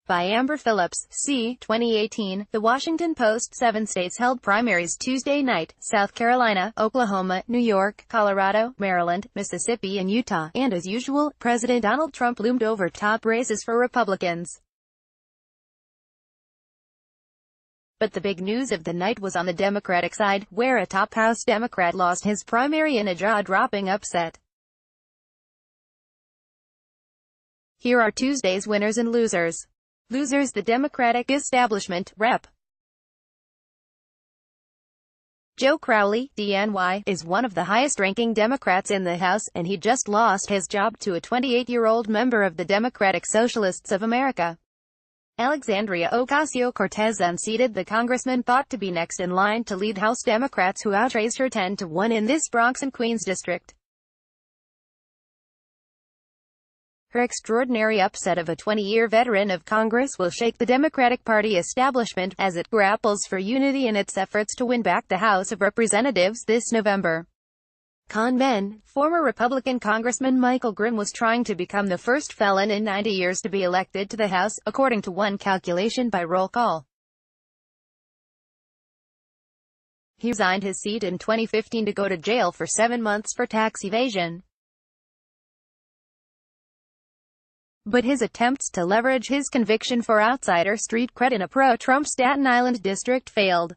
By Amber Phillips, c. 2018, The Washington Post. 7 states held primaries Tuesday night: South Carolina, Oklahoma, New York, Colorado, Maryland, Mississippi and Utah, and as usual, President Donald Trump loomed over top races for Republicans. But the big news of the night was on the Democratic side, where a top House Democrat lost his primary in a jaw-dropping upset. Here are Tuesday's winners and losers. Losers: the Democratic establishment, Rep. Joe Crowley, DNY, is one of the highest-ranking Democrats in the House, and he just lost his job to a 28-year-old member of the Democratic Socialists of America. Alexandria Ocasio-Cortez unseated the congressman thought to be next in line to lead House Democrats, who outraised her 10-1 in this Bronx and Queens district. Her extraordinary upset of a 20-year veteran of Congress will shake the Democratic Party establishment, as it grapples for unity in its efforts to win back the House of Representatives this November. Con men: former Republican Congressman Michael Grimm was trying to become the first felon in 90 years to be elected to the House, according to one calculation by roll call. He resigned his seat in 2015 to go to jail for 7 months for tax evasion. But his attempts to leverage his conviction for outsider street cred in a pro-Trump Staten Island district failed.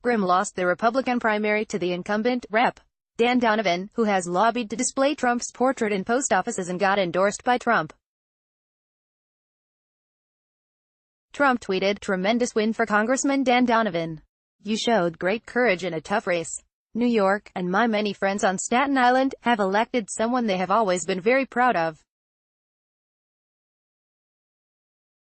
Grimm lost the Republican primary to the incumbent, Rep. Dan Donovan, who has lobbied to display Trump's portrait in post offices and got endorsed by Trump. Trump tweeted, "Tremendous win for Congressman Dan Donovan. You showed great courage in a tough race. New York, and my many friends on Staten Island, have elected someone they have always been very proud of.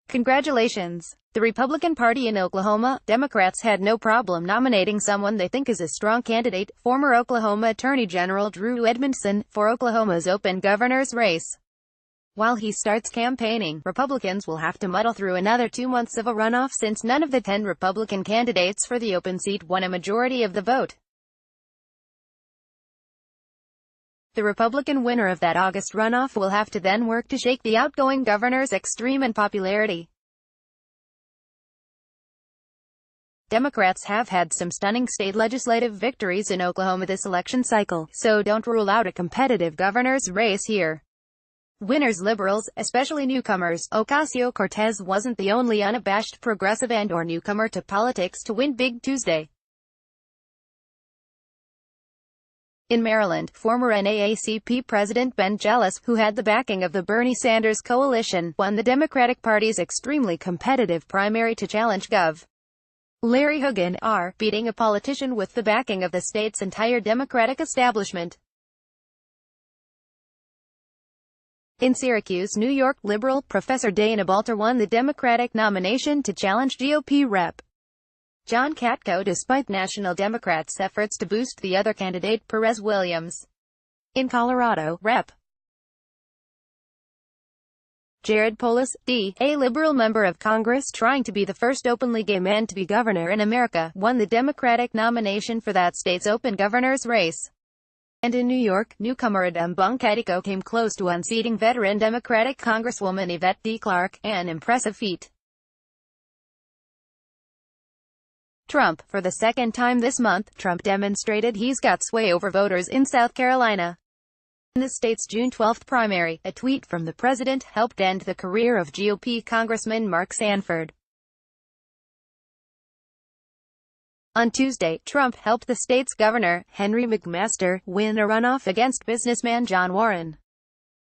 Congratulations." The Republican Party in Oklahoma, Democrats had no problem nominating someone they think is a strong candidate, former Oklahoma Attorney General Drew Edmondson, for Oklahoma's open governor's race. While he starts campaigning, Republicans will have to muddle through another 2 months of a runoff, since none of the 10 Republican candidates for the open seat won a majority of the vote. The Republican winner of that August runoff will have to then work to shake the outgoing governor's extreme unpopularity. Democrats have had some stunning state legislative victories in Oklahoma this election cycle, so don't rule out a competitive governor's race here. Winners: liberals, especially newcomers. Ocasio-Cortez wasn't the only unabashed progressive and/or newcomer to politics to win big Tuesday. In Maryland, former NAACP President Ben Jealous, who had the backing of the Bernie Sanders coalition, won the Democratic Party's extremely competitive primary to challenge Gov. Larry Hogan, R., beating a politician with the backing of the state's entire Democratic establishment. In Syracuse, New York, liberal Professor Dana Balter won the Democratic nomination to challenge GOP Rep. John Katko, despite National Democrats' efforts to boost the other candidate, Perez Williams. In Colorado, Rep. Jared Polis, D., a liberal member of Congress trying to be the first openly gay man to be governor in America, won the Democratic nomination for that state's open governor's race. And in New York, newcomer Adam Bunkadiko came close to unseating veteran Democratic Congresswoman Yvette D. Clarke, an impressive feat. Trump. For the second time this month, Trump demonstrated he's got sway over voters in South Carolina. In the state's June 12 primary, a tweet from the president helped end the career of GOP Congressman Mark Sanford. On Tuesday, Trump helped the state's governor, Henry McMaster, win a runoff against businessman John Warren.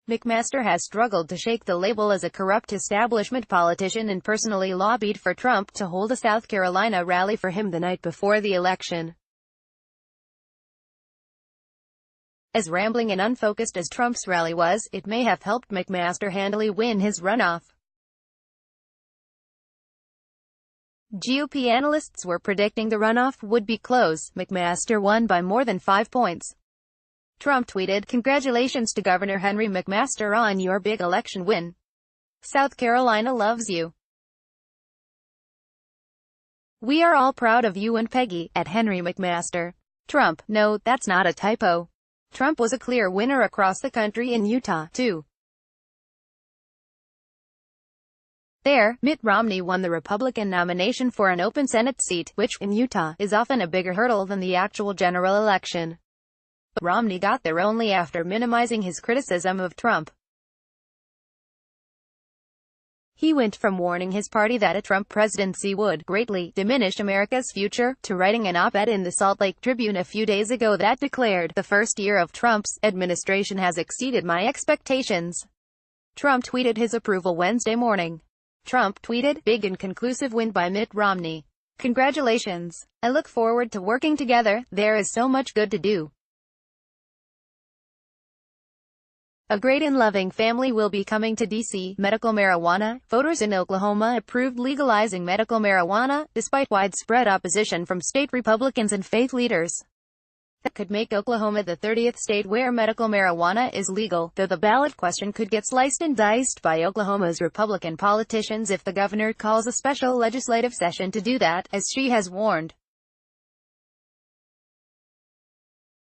McMaster has struggled to shake the label as a corrupt establishment politician and personally lobbied for Trump to hold a South Carolina rally for him the night before the election. As rambling and unfocused as Trump's rally was, it may have helped McMaster handily win his runoff. GOP analysts were predicting the runoff would be close. McMaster won by more than 5 points. Trump tweeted, "Congratulations to Governor Henry McMaster on your big election win. South Carolina loves you. We are all proud of you and Peggy, at Henry McMaster." Trump. No, that's not a typo. Trump was a clear winner across the country in Utah, too. There, Mitt Romney won the Republican nomination for an open Senate seat, which, in Utah, is often a bigger hurdle than the actual general election. But Romney got there only after minimizing his criticism of Trump. He went from warning his party that a Trump presidency would greatly diminish America's future, to writing an op-ed in the Salt Lake Tribune a few days ago that declared, "The first year of Trump's administration has exceeded my expectations." Trump tweeted his approval Wednesday morning. Trump tweeted, "Big and conclusive win by Mitt Romney. Congratulations. I look forward to working together. There is so much good to do. A great and loving family will be coming to D.C. Medical marijuana. Voters in Oklahoma approved legalizing medical marijuana, despite widespread opposition from state Republicans and faith leaders. That could make Oklahoma the 30th state where medical marijuana is legal, though the ballot question could get sliced and diced by Oklahoma's Republican politicians if the governor calls a special legislative session to do that, as she has warned.